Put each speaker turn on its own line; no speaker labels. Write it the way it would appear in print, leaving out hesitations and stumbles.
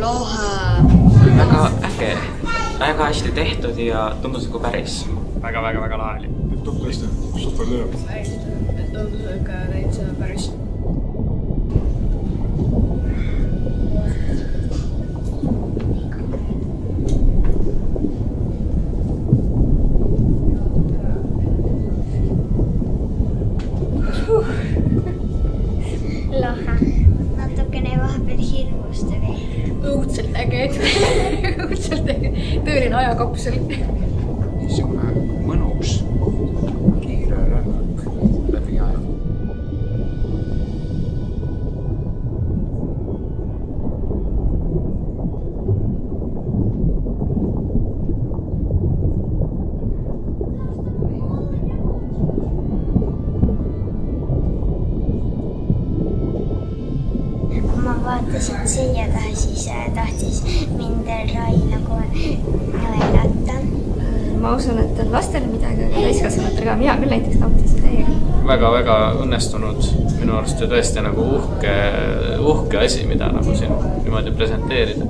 lahe.
Väga äge, väga hästi tehtud ja tundus nagu päris.
Väga lahe oli.
Tõesti, super lööb.
Tundus ikka täitsa päris.
Lahe. Natukene vahepeal hirmust oli.
Õudselt äge, õudselt äge. Tõeline ajakapsel.
Niisugune mõnus, kiire rännak läbi aja.
Ma vaatasin siia taha, siis tahtis mind Rai nagu nõelata.
Ma usun, et on lastele midagi, aga täiskasvanutele ka. Mina küll näiteks nautisin täiega.
Väga õnnestunud, minu arust ja tõesti nagu uhke asi, mida nagu siin niimoodi presenteerida.